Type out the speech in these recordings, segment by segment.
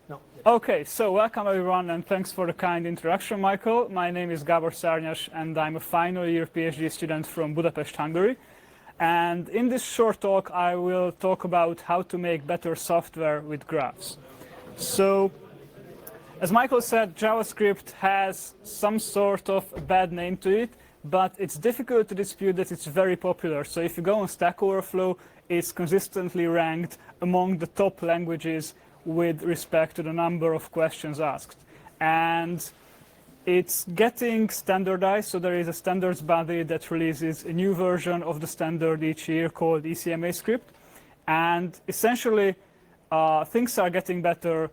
No. Okay, so welcome everyone, and thanks for the kind introduction, Michael. My name is Gábor Szárnyas, and I'm a final year PhD student from Budapest, Hungary. And in this short talk, I will talk about how to make better software with graphs. So, as Michael said, JavaScript has some sort of a bad name to it, but it's difficult to dispute that it's very popular. So if you go on Stack Overflow, it's consistently ranked among the top languages with respect to the number of questions asked. And it's getting standardized, so there is a standards body that releases a new version of the standard each year called ECMA script. And essentially, things are getting better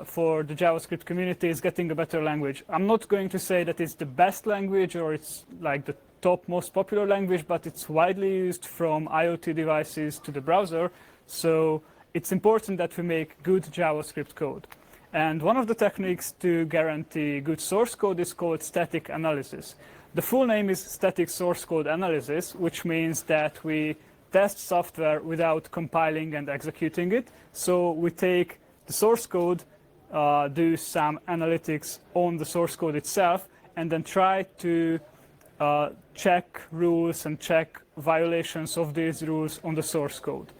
for the JavaScript community. Is getting a better language. I'm not going to say that it's the best language or it's like the top most popular language, but it's widely used from IoT devices to the browser. So it's important that we make good JavaScript code. And one of the techniques to guarantee good source code is called static analysis. The full name is static source code analysis, which means that we test software without compiling and executing it. So we take the source code, do some analytics on the source code itself, and then try to check rules and check violations of these rules on the source code.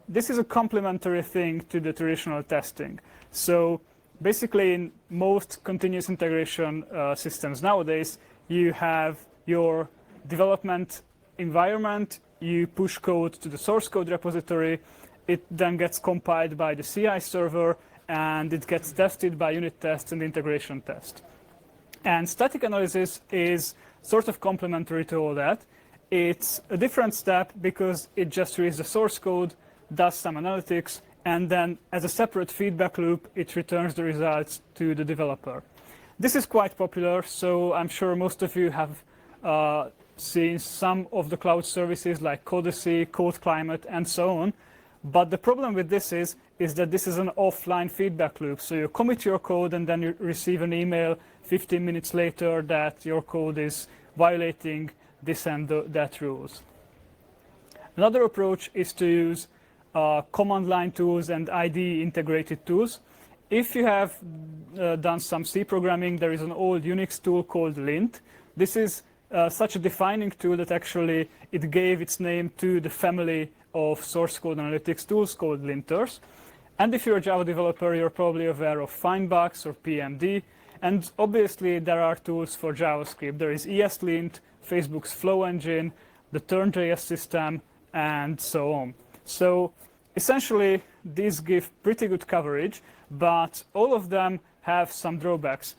This is a complementary thing to the traditional testing. So basically, in most continuous integration systems nowadays, you have your development environment, you push code to the source code repository, it then gets compiled by the CI server, and it gets tested by unit tests and integration tests. And static analysis is sort of complementary to all that. It's a different step because it just reads the source code, does some analytics, and then as a separate feedback loop, it returns the results to the developer. This is quite popular, so I'm sure most of you have seen some of the cloud services like Codacy, CodeClimate, and so on. But the problem with this is that this is an offline feedback loop. So you commit your code and then you receive an email 15 minutes later that your code is violating this and that rules. Another approach is to use command line tools and IDE integrated tools. If you have done some C programming, there is an old Unix tool called lint. This is such a defining tool that actually it gave its name to the family of source code analytics tools called linters. And if you're a Java developer, you're probably aware of Findbox or PMD. And obviously, there are tools for JavaScript. There is ESLint, Facebook's Flow engine, the Turn.js system, and so on. So essentially, these give pretty good coverage, but all of them have some drawbacks.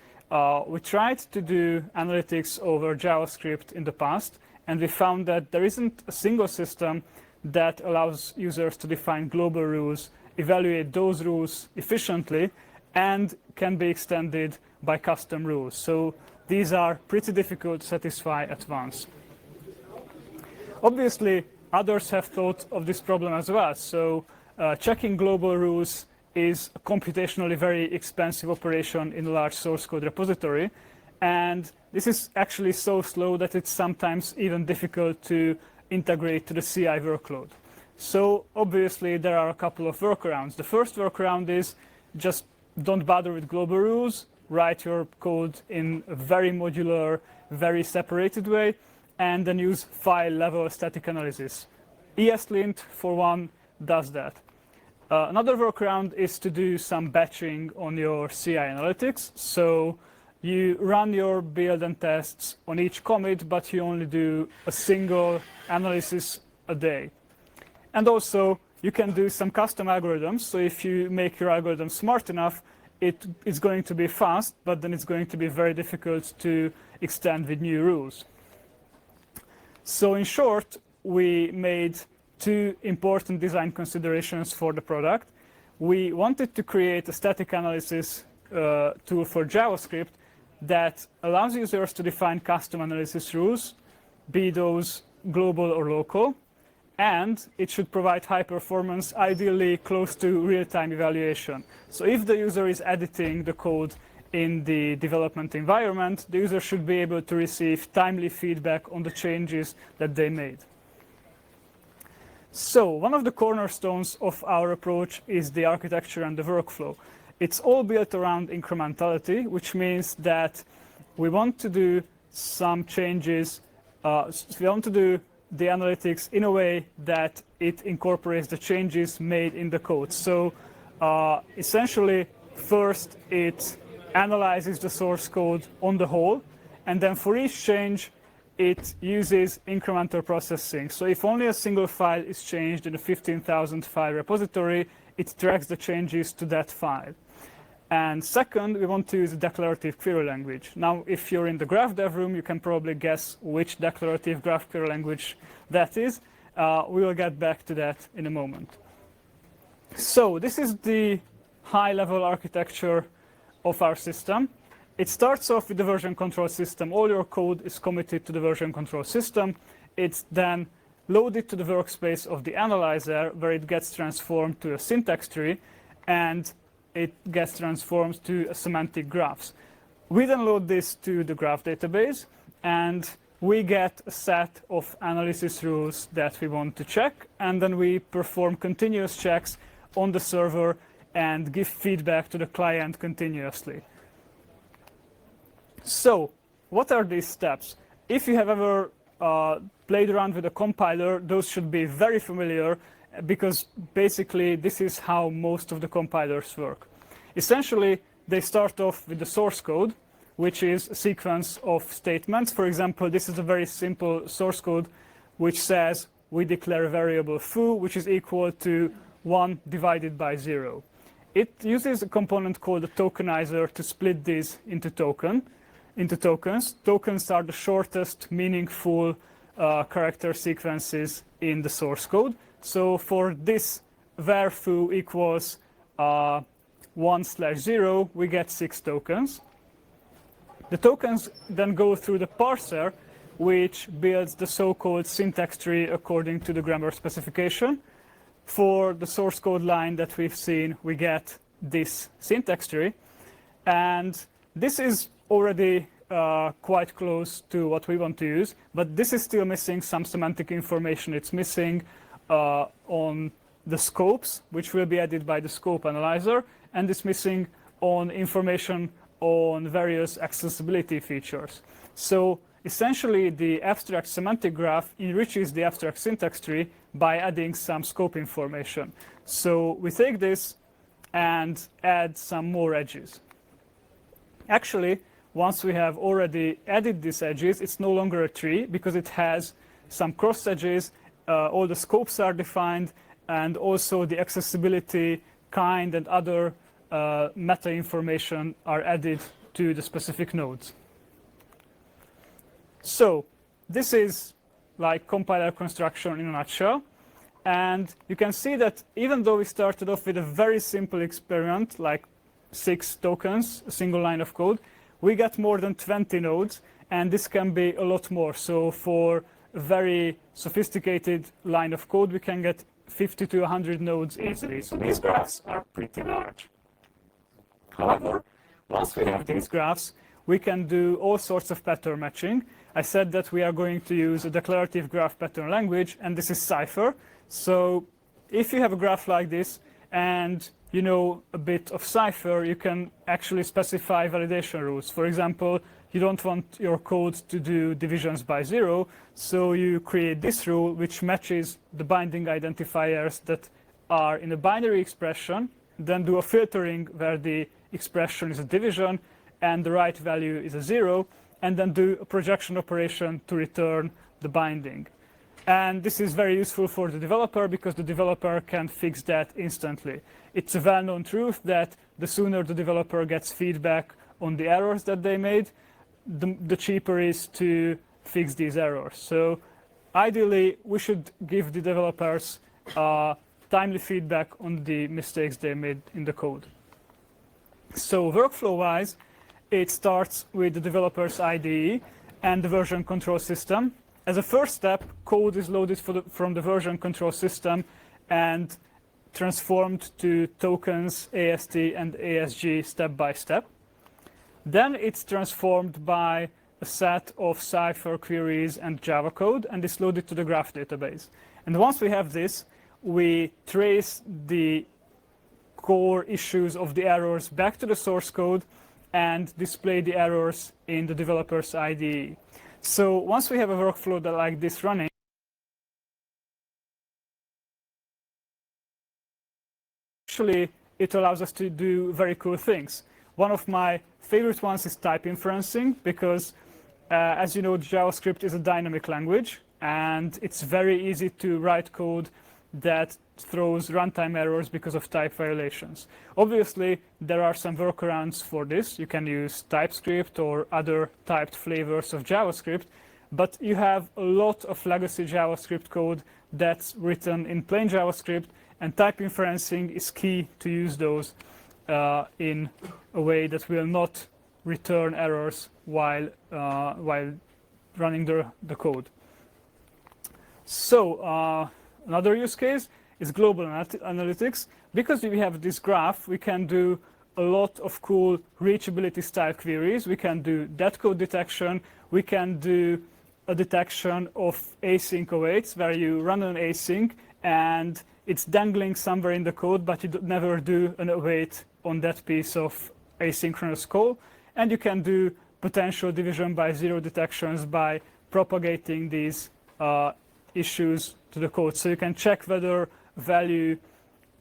We tried to do analytics over JavaScript in the past, and we found that there isn't a single system that allows users to define global rules, evaluate those rules efficiently, and can be extended by custom rules. So these are pretty difficult to satisfy at once. Obviously, others have thought of this problem as well. So checking global rules is a computationally very expensive operation in a large source code repository. And this is actually so slow that it's sometimes even difficult to integrate to the CI workload. So obviously, there are a couple of workarounds. The first workaround is just don't bother with global rules. Write your code in a very modular, very separated way, and then use file-level static analysis. ESLint, for one, does that. Another workaround is to do some batching on your CI analytics. So you run your build and tests on each commit, but you only do a single analysis a day. And also, you can do some custom algorithms. So if you make your algorithm smart enough, it is going to be fast, but then it's going to be very difficult to extend with new rules. So in short, we made two important design considerations for the product. We wanted to create a static analysis tool for JavaScript that allows users to define custom analysis rules, be those global or local, and it should provide high performance, ideally close to real-time evaluation. So if the user is editing the code in the development environment, the user should be able to receive timely feedback on the changes that they made. So one of the cornerstones of our approach is the architecture and the workflow. it's all built around incrementality, which means that we want to do some changes. We want to do the analytics in a way that it incorporates the changes made in the code. So essentially, first it analyzes the source code on the whole, and then for each change, it uses incremental processing. So if only a single file is changed in a 15,000 file repository, it tracks the changes to that file. And second, we want to use a declarative query language. Now, if you're in the graph dev room, you can probably guess which declarative graph query language that is. We will get back to that in a moment. So this is the high-level architecture of our system. It starts off with the version control system. All your code is committed to the version control system. It's then loaded to the workspace of the analyzer, where it gets transformed to a syntax tree, and it gets transformed to semantic graphs. We then load this to the graph database, and we get a set of analysis rules that we want to check, and then we perform continuous checks on the server and give feedback to the client continuously. So what are these steps? If you have ever played around with a compiler, those should be very familiar, because basically this is how most of the compilers work. Essentially, they start off with the source code, which is a sequence of statements. For example, this is a very simple source code which says we declare a variable foo, which is equal to 1 divided by 0. It uses a component called a tokenizer to split these into tokens. Tokens are the shortest meaningful character sequences in the source code. So for this var foo equals 1/0, we get 6 tokens. The tokens then go through the parser, which builds the so-called syntax tree according to the grammar specification. For the source code line that we've seen, we get this syntax tree. And this is already quite close to what we want to use, but this is still missing some semantic information. It's missing on the scopes, which will be added by the scope analyzer, and it's missing on information on various accessibility features. So essentially, the abstract semantic graph enriches the abstract syntax tree by adding some scope information. So we take this and add some more edges. Actually, once we have already added these edges, it's no longer a tree because it has some cross edges. All the scopes are defined, and also the accessibility kind and other meta information are added to the specific nodes. So this is like compiler construction in a nutshell. And you can see that even though we started off with a very simple experiment, like 6 tokens, a single line of code, we get more than 20 nodes, and this can be a lot more. So for a very sophisticated line of code, we can get 50 to 100 nodes easily. So these graphs are pretty large. However, once we have these graphs, we can do all sorts of pattern matching. I said that we are going to use a declarative graph pattern language, and this is Cypher. So if you have a graph like this and you know a bit of Cypher, you can actually specify validation rules. For example, you don't want your code to do divisions by 0, so you create this rule which matches the binding identifiers that are in a binary expression, then do a filtering where the expression is a division and the right value is a 0, and then do a projection operation to return the binding. And this is very useful for the developer because the developer can fix that instantly. It's a well-known truth that the sooner the developer gets feedback on the errors that they made, the cheaper is to fix these errors. So ideally, we should give the developers timely feedback on the mistakes they made in the code. So workflow-wise, it starts with the developer's IDE and the version control system. As a first step, code is loaded from the version control system and transformed to tokens, AST, and ASG step by step. Then it's transformed by a set of Cypher queries and Java code, and it's loaded to the graph database. And once we have this, we trace the core issues of the errors back to the source code and display the errors in the developer's IDE. So once we have a workflow like this running, actually it allows us to do very cool things. One of my favorite ones is type inferencing, because as you know, JavaScript is a dynamic language, and it's very easy to write code that throws runtime errors because of type violations. Obviously, there are some workarounds for this. You can use TypeScript or other typed flavors of JavaScript, but you have a lot of legacy JavaScript code that's written in plain JavaScript, and type inferencing is key to use those in a way that will not return errors while running the code. So another use case is global analytics. Because we have this graph, we can do a lot of cool reachability style queries. We can do dead code detection. We can do a detection of async awaits, where you run an async and it's dangling somewhere in the code, but you never do an await on that piece of asynchronous call. And you can do potential division by zero detections by propagating these issues to the code. So you can check whether value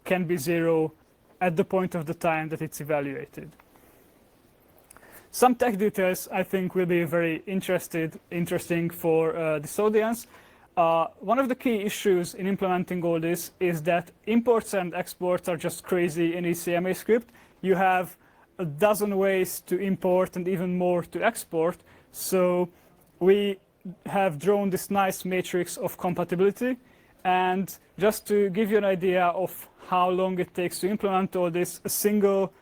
can be zero at the point of the time that it's evaluated. Some tech details I think will be very interesting for this audience. One of the key issues in implementing all this is that imports and exports are just crazy in ECMAScript. You have a dozen ways to import and even more to export. So we have drawn this nice matrix of compatibility. And just to give you an idea of how long it takes to implement all this, a single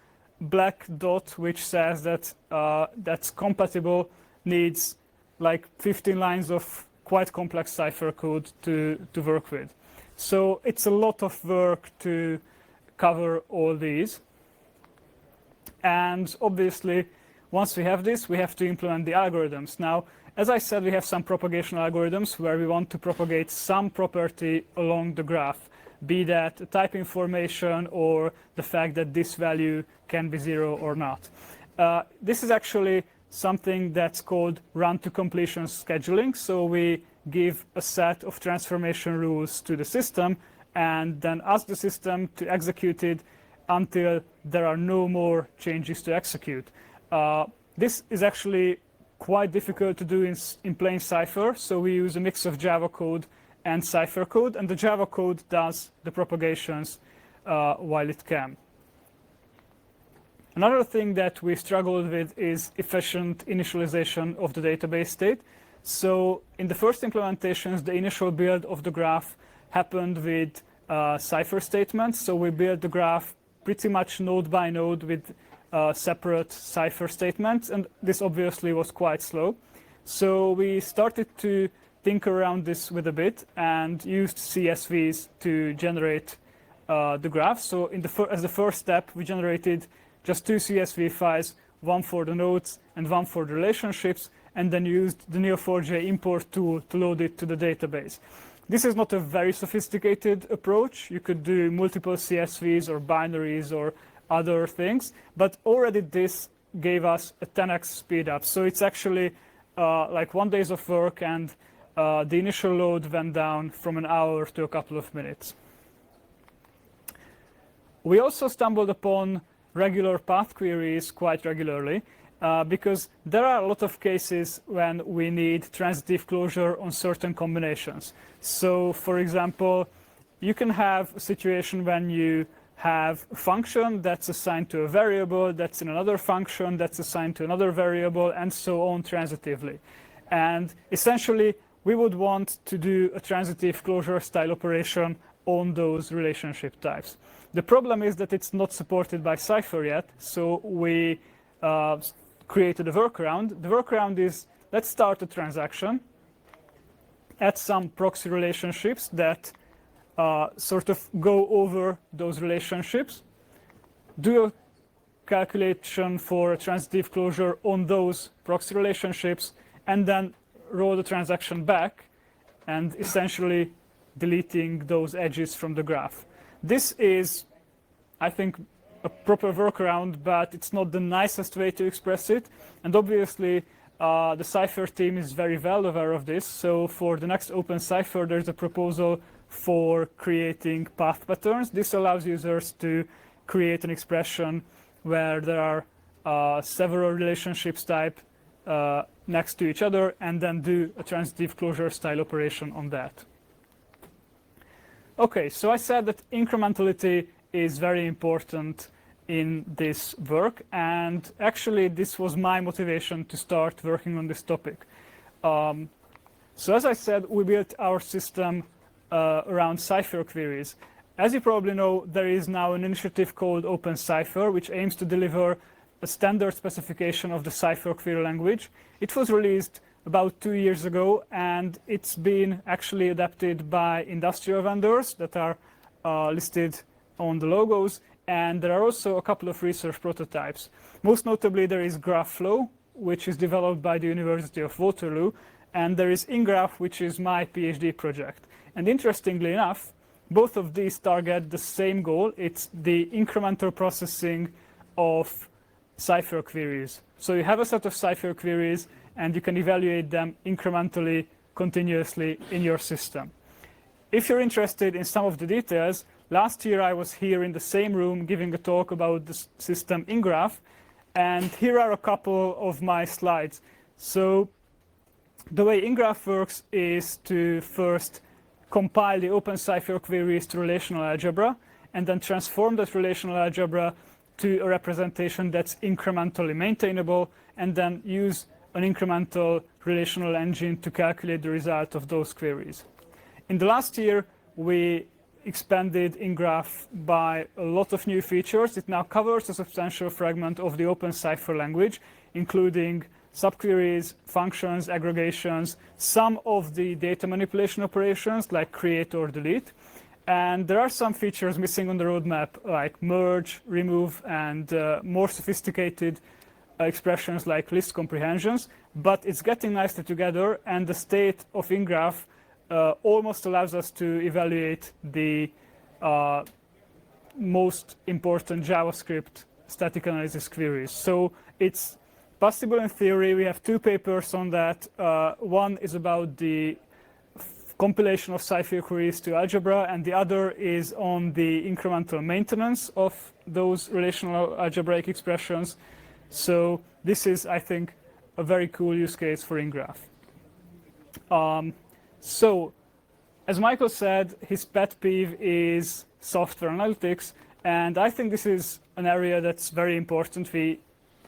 black dot which says that that's compatible needs like 15 lines of quite complex cipher code to work with. So it's a lot of work to cover all these. And obviously, once we have this, we have to implement the algorithms. Now, as I said, we have some propagation algorithms where we want to propagate some property along the graph, be that type information or the fact that this value can be zero or not. This is actually something that's called run to completion scheduling. So we give a set of transformation rules to the system and then ask the system to execute it until there are no more changes to execute. This is actually quite difficult to do in plain Cypher, so we use a mix of Java code and Cypher code, and the Java code does the propagations while it can. Another thing that we struggled with is efficient initialization of the database state. So in the first implementations, the initial build of the graph happened with Cypher statements. So we built the graph pretty much node by node with separate Cypher statements, and this obviously was quite slow. So we started to tinker around this with a bit and used CSVs to generate the graph. So as the first step, we generated just two CSV files, one for the nodes and one for the relationships, and then used the Neo4j import tool to load it to the database. This is not a very sophisticated approach. You could do multiple CSVs or binaries or other things, but already this gave us a 10x speed up. So it's actually like 1 day of work, and the initial load went down from an hour to a couple of minutes. We also stumbled upon regular path queries quite regularly because there are a lot of cases when we need transitive closure on certain combinations. So for example, you can have a situation when you have a function that's assigned to a variable, that's in another function, that's assigned to another variable, and so on transitively. And essentially, we would want to do a transitive closure style operation on those relationship types. The problem is that it's not supported by Cypher yet, so we created a workaround. The workaround is, let's start a transaction, add some proxy relationships that sort of go over those relationships, do a calculation for a transitive closure on those proxy relationships, and then roll the transaction back and essentially deleting those edges from the graph. This is I think, a proper workaround, but it's not the nicest way to express it. And obviously, the Cypher team is very well aware of this. So for the next Open Cypher, there's a proposal for creating path patterns. This allows users to create an expression where there are several relationships type next to each other, and then do a transitive closure style operation on that. Okay, so I said that incrementality is very important in this work, and actually this was my motivation to start working on this topic. So as I said, we built our system around Cypher queries. As you probably know, there is now an initiative called Open Cypher, which aims to deliver a standard specification of the Cypher query language. It was released about 2 years ago, and it's been actually adapted by industrial vendors that are listed on the logos, and there are also a couple of research prototypes. Most notably, there is GraphFlow, which is developed by the University of Waterloo, and there is InGraph, which is my PhD project. And interestingly enough, both of these target the same goal. It's the incremental processing of Cypher queries. So you have a set of Cypher queries, and you can evaluate them incrementally, continuously in your system. If you're interested in some of the details, last year I was here in the same room giving a talk about the system InGraph, and here are a couple of my slides. So the way InGraph works is to first compile the Open Cypher queries to relational algebra, and then transform that relational algebra to a representation that's incrementally maintainable, and then use an incremental relational engine to calculate the result of those queries. In the last year, we expanded InGraph by a lot of new features. It now covers a substantial fragment of the Open Cypher language, including subqueries, functions, aggregations, some of the data manipulation operations like create or delete. And there are some features missing on the roadmap, like merge, remove, and more sophisticated expressions like list comprehensions. But it's getting nicely together, and the state of InGraph almost allows us to evaluate the most important JavaScript static analysis queries. So it's possible in theory. We have 2 papers on that. One is about the compilation of Cypher queries to algebra, and the other is on the incremental maintenance of those relational algebraic expressions. So this is, I think, a very cool use case for InGraph. So as Michael said, his pet peeve is software analytics, and I think this is an area that's very important.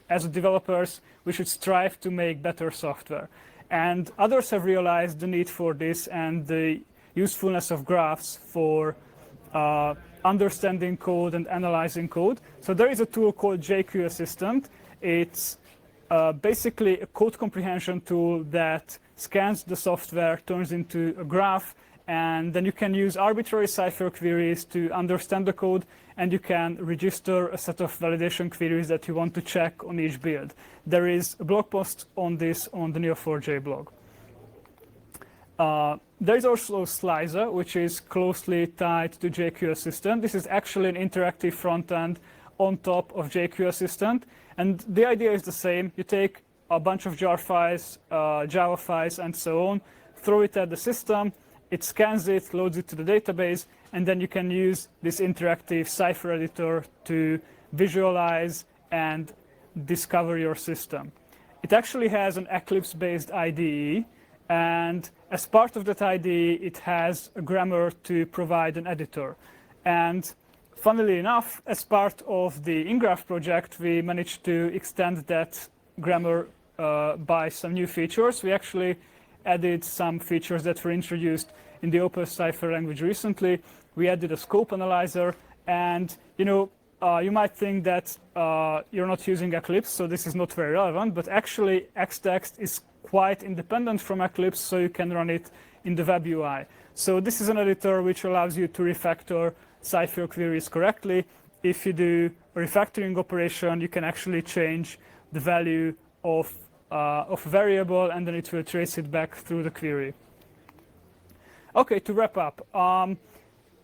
As developers, we should strive to make better software. And others have realized the need for this and the usefulness of graphs for understanding code and analyzing code. So there is a tool called JQ Assistant. It's basically a code comprehension tool that scans the software, turns into a graph, and then you can use arbitrary Cypher queries to understand the code, and you can register a set of validation queries that you want to check on each build. There is a blog post on this on the Neo4j blog. There is also Sliza, which is closely tied to JQ Assistant. This is actually an interactive front end on top of JQ Assistant, and the idea is the same. You take a bunch of jar files, Java files, and so on, throw it at the system, it scans it, loads it to the database, and then you can use this interactive Cypher editor to visualize and discover your system. It actually has an Eclipse-based IDE, and as part of that IDE, it has a grammar to provide an editor. And funnily enough, as part of the InGraph project, we managed to extend that grammar by some new features. We actually added some features that were introduced in the Open Cypher language recently. We added a scope analyzer, and you might think that you're not using Eclipse, so this is not very relevant, but actually Xtext is quite independent from Eclipse, so you can run it in the web UI. So this is an editor which allows you to refactor Cypher queries correctly. If you do a refactoring operation, you can actually change the value of a variable, and then it will trace it back through the query. Okay, to wrap up,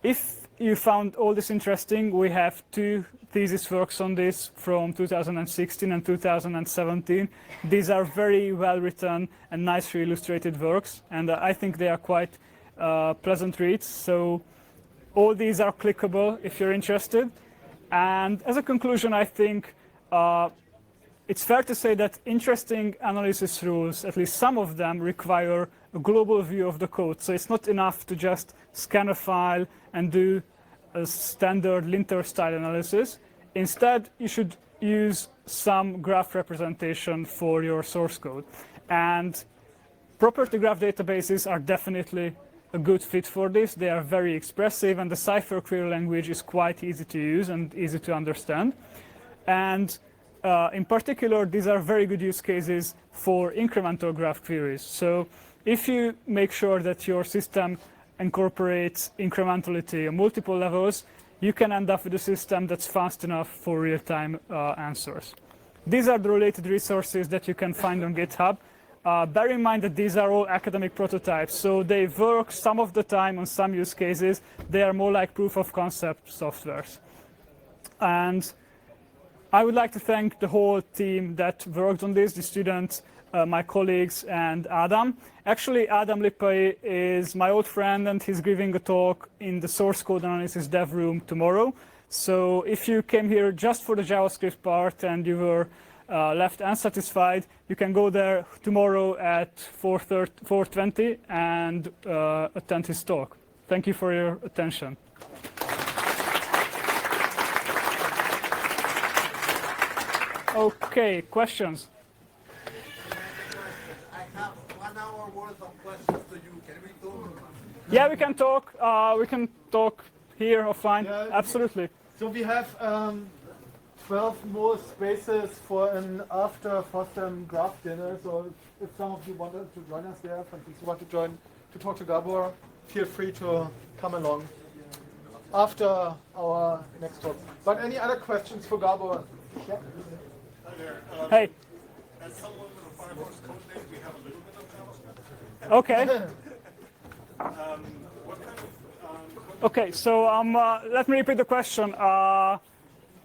if you found all this interesting, we have 2 thesis works on this from 2016 and 2017. These are very well written and nicely illustrated works, and I think they are quite pleasant reads. So all these are clickable if you're interested. And as a conclusion, I think it's fair to say that interesting analysis rules, at least some of them, require a global view of the code. So it's not enough to just scan a file and do a standard linter style analysis. Instead, you should use some graph representation for your source code. And property graph databases are definitely a good fit for this. They are very expressive, and the Cypher query language is quite easy to use and easy to understand. And in particular, these are very good use cases for incremental graph queries. So if you make sure that your system incorporates incrementality on multiple levels, you can end up with a system that's fast enough for real-time answers. These are the related resources that you can find on GitHub. Bear in mind that these are all academic prototypes, so they work some of the time on some use cases. They are more like proof of concept softwares. And I would like to thank the whole team that worked on this, the students, my colleagues, and Adam. Actually, Adam Lippai is my old friend, and he's giving a talk in the source code analysis dev room tomorrow. So if you came here just for the JavaScript part and you were left unsatisfied, you can go there tomorrow at 4:20 and attend his talk. Thank you for your attention. Okay, questions? I have 1 hour worth of questions to you. Can we talk? Yeah, we can talk. We can talk here offline. Yeah, Absolutely. So we have 12 more spaces for an after FOSDEM graph dinner. So if some of you wanted to join us there, if you want to join to talk to Gabor, feel free to come along after our next talk. But any other questions for Gabor? Yeah. Hi there. Hey. As someone with a Firefox code base, we have a little bit of JavaScript. Okay. What kind of... Okay, so let me repeat the question.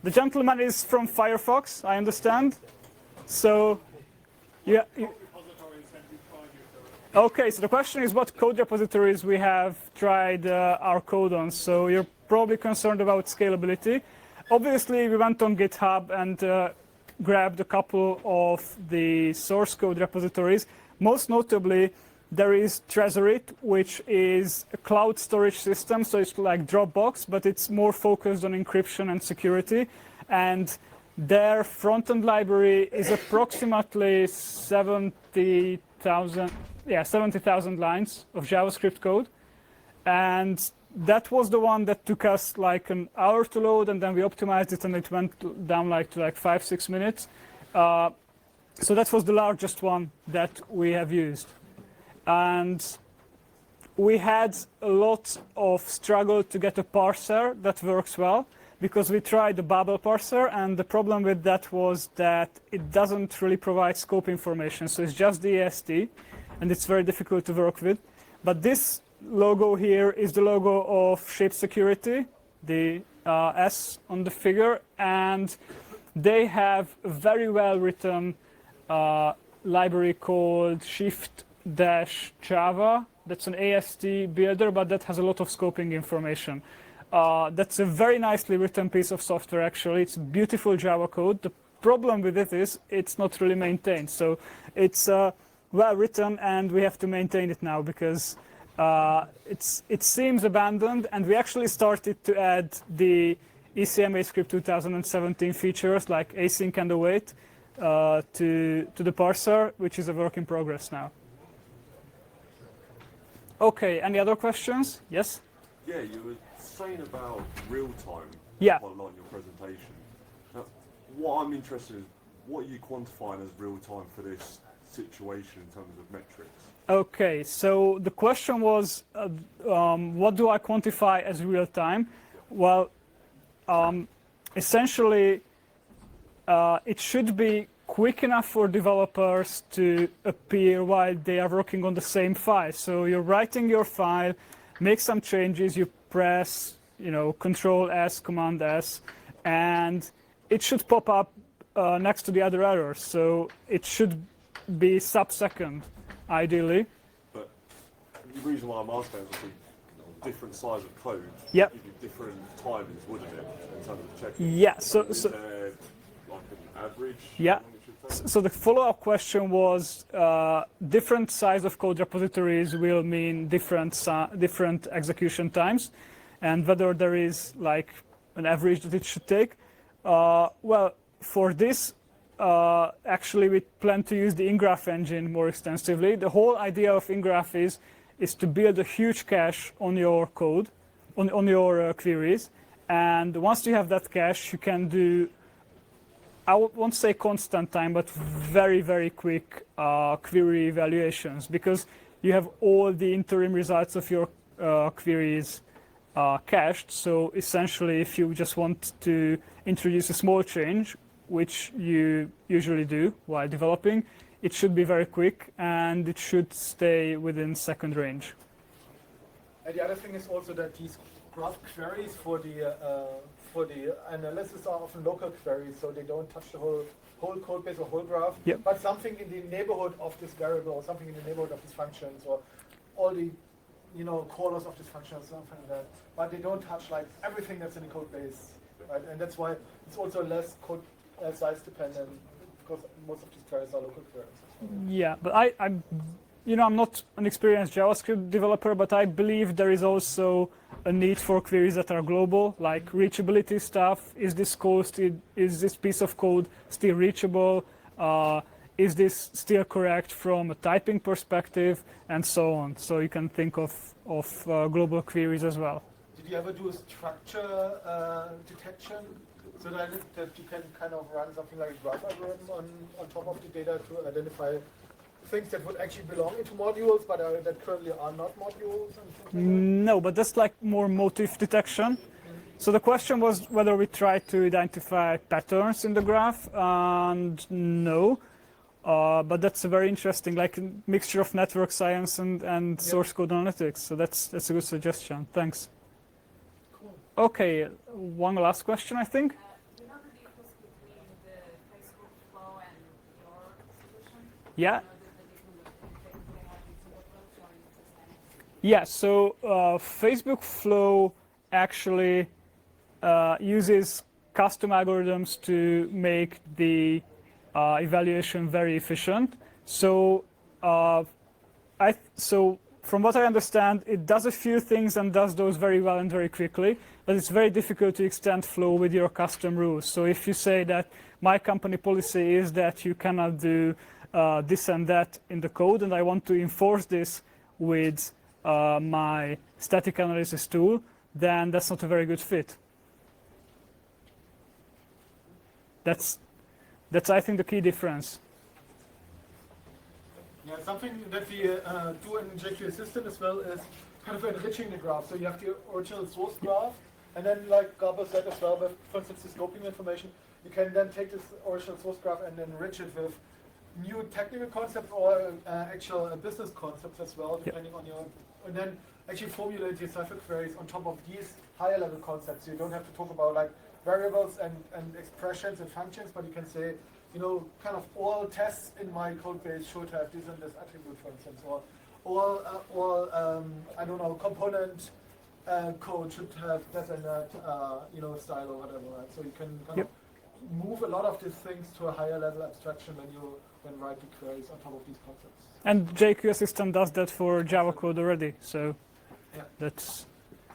The gentleman is from Firefox, I understand. So, yeah. repositories have you tried? Okay, so the question is what code repositories we have tried our code on. So you're probably concerned about scalability. Obviously, we went on GitHub and grabbed a couple of the source code repositories. Most notably, there is Trezorit, which is a cloud storage system. So it's like Dropbox, but it's more focused on encryption and security. And their front-end library is approximately 70,000 lines of JavaScript code. And that was the one that took us like an hour to load, and then we optimized it, and it went down to 5-6 minutes. So that was the largest one that we have used. And we had a lot of struggle to get a parser that works well, because we tried the Babel parser, and the problem with that was that it doesn't really provide scope information. So it's just the EST, and it's very difficult to work with. But this logo here is the logo of Shape Security, the S on the figure, and they have a very well written library called Shift-Java. That's an AST builder, but that has a lot of scoping information. That's a very nicely written piece of software, actually. It's beautiful Java code. The problem with it is it's not really maintained. So it's well written, and we have to maintain it now because it seems abandoned, and we actually started to add the ECMAScript 2017 features like async and await to the parser, which is a work in progress now. Okay, any other questions? Yes? Yeah, you were saying about real time Yeah. quite a lot in your presentation. Now, what I'm interested in is what are you quantifying as real time for this situation in terms of metrics? Okay, so the question was, what do I quantify as real time? Well, essentially, it should be quick enough for developers to appear while they are working on the same file. So you're writing your file, make some changes, you press Control S, Command S, and it should pop up next to the other errors. So it should be sub-second, ideally. But the reason why I'm asking is obviously different size of code Yep. give you different timings, wouldn't it, in terms of checking? Yeah. Is So there like an average? Yeah. how long it should take? So the follow-up question was, different size of code repositories will mean different execution times, and whether there is like an average that it should take. Well, for this, actually we plan to use the ingraph engine more extensively. The whole idea of ingraph is to build a huge cache on your code, on your queries, and once you have that cache, you can do, I won't say constant time, but very, very quick query evaluations, because you have all the interim results of your queries cached. So essentially, if you just want to introduce a small change, which you usually do while developing, it should be very quick and it should stay within second range. And the other thing is also that these graph queries for the analysis are often local queries, so they don't touch the whole code base or whole graph, Yep. but something in the neighborhood of this variable, or something in the neighborhood of these functions, or all the callers of this function or something like that. But they don't touch like everything that's in the code base, right? And that's why it's also less code size dependent, because most of these queries are local queries. Yeah, but I'm not an experienced JavaScript developer, but I believe there is also a need for queries that are global, like reachability stuff. Is this piece of code still reachable? Is this still correct from a typing perspective, and so on? So you can think of global queries as well. Did you ever do a structure detection, so that you can kind of run something like a graph algorithm on top of the data to identify things that would actually belong into modules, but that currently are not modules and things like that? No, but that's like more motif detection. So the question was whether we try to identify patterns in the graph, and no. But that's a very interesting, like a mixture of network science and source code analytics. So that's a good suggestion. Thanks. Cool. Okay, one last question, I think. Do you know the difference between the Facebook flow and your solution? Yeah. You Yeah, so Facebook Flow actually uses custom algorithms to make the evaluation very efficient. So, from what I understand, it does a few things and does those very well and very quickly, but it's very difficult to extend Flow with your custom rules. So if you say that my company policy is that you cannot do this and that in the code, and I want to enforce this with my static analysis tool, then that's not a very good fit. That's I think the key difference. Yeah, something that we do in JQ System as well is kind of enriching the graph. So you have the original source graph, and then like Gabor said as well, with, for instance, the scoping information, you can then take this original source graph and enrich it with new technical concepts or actual business concepts as well, depending on your, and then actually formulate your cipher queries on top of these higher level concepts. So you don't have to talk about like variables and expressions and functions, but you can say, kind of all tests in my code base should have this and this attribute, for instance, or all I don't know, component code should have that and that, style or whatever. Right? So you can kind of move a lot of these things to a higher level abstraction when you write the queries on top of these concepts. And JQ System does that for Java code already, so that's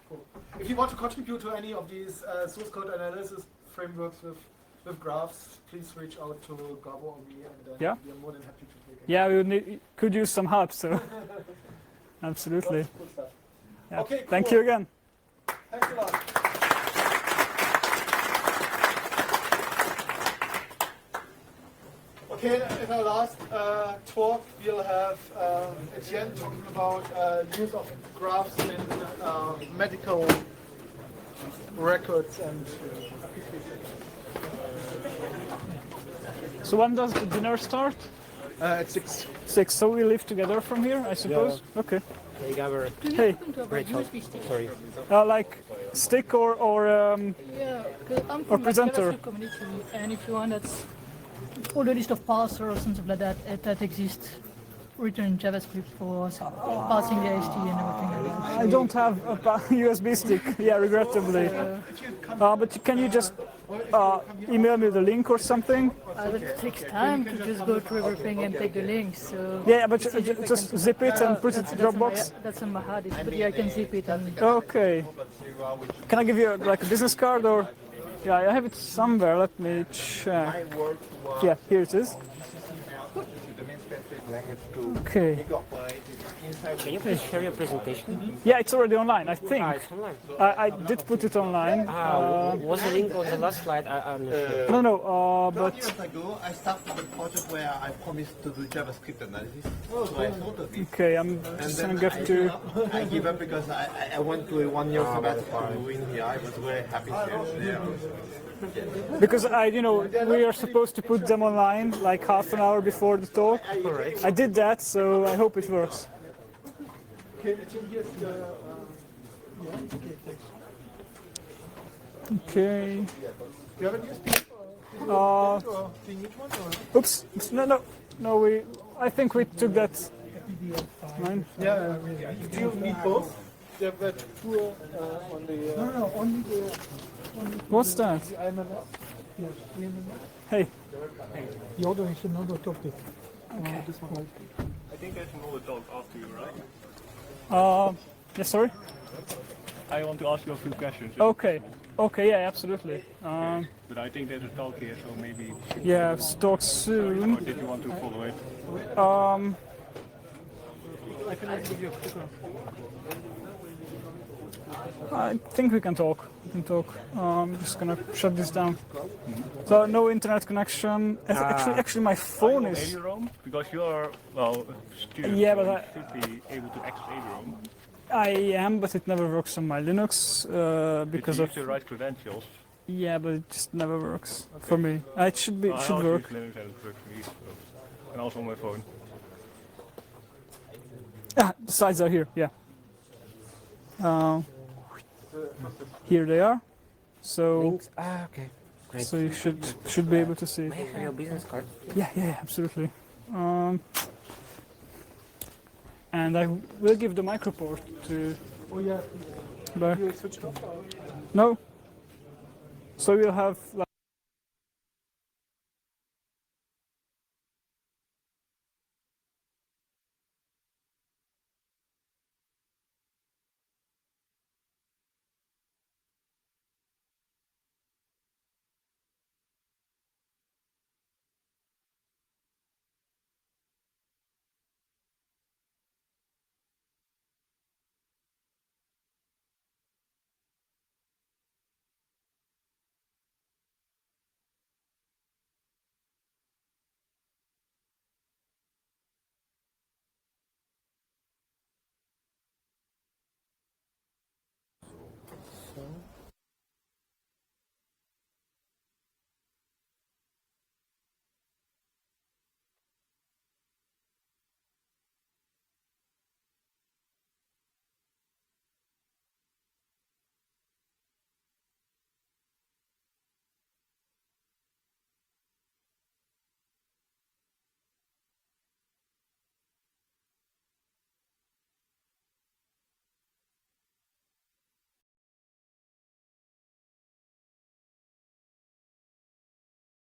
cool. If you want to contribute to any of these source code analysis frameworks with graphs, please reach out to Gabo or me, and we are more than happy to take it. Yeah, we could use some help, so absolutely. Lots of cool stuff. Yeah. Okay, cool. Thank you again. Thanks a lot. Okay, in our last talk, we'll have Etienne talking about use of graphs in medical records and So when does the dinner start? at 6. 6. So we live together from here, I suppose. Okay. Hey, Gabor. Hey. Great talk. Sorry. Like stick or Yeah, because I'm Or from the presenter. JavaScript community, and if you want, that's all the list of parsers or something like that that exists written in JavaScript for parsing the AST and everything like that. I don't have a USB stick. Yeah, regrettably. But can you just email me the link or something? But it takes time to just go through everything and take the links. So Yeah, but it's easy if I just can- zip it and put it that's, to that's on my- Dropbox. That's on my hard disk, but yeah, I can zip it and Okay. Can I give you like a business card or? Yeah, I have it somewhere. Let me check. Yeah, here it is. Okay. Can you please share your presentation? Yeah, it's already online. I think. It's online. I did put it online. Was the link on the last slide? I'm not sure. No, but years ago, I started a project where I promised to do JavaScript analysis. So I thought of it. okay. I'm And just then gonna get to. I give up because I went to a 1 year sabbatical in here. I was very happy there. Because we are supposed to put them online like half an hour before the talk. I did that, so I hope it works. Okay. Do you have a USB? Uh, Or do you need one? oops. No. I think we took that. Mine. Yeah. Do you need both? There were two on the. No, only the. What's that? Hey. The other is another topic. Okay. This one. I think I can all the talk after you, right? Yeah. Sorry. I want to ask you a few questions. Okay. Okay. Yeah. Absolutely. But I think there's a talk here, so maybe. Yeah. Talk Or soon. did you want to follow it? I can also give you a quick one. I think we can talk. I'm just gonna shut this down. So no internet connection. Actually, my phone is. ABROM? Because you are, well, a student, Yeah, so but you should be able to access ABROM. I am, but it never works on my Linux because Because you of. use the right credentials. Yeah, but it just never works for me. It should be. It I should also work. use Linux and it works for me, so. And also on my phone. The slides are here. Yeah. Here they are. So Links? Okay. Great. so you should be able to see. May I have your business card? Yeah, absolutely. And I will give the microport to. Oh yeah. Back. You switched off. No. So we'll have like.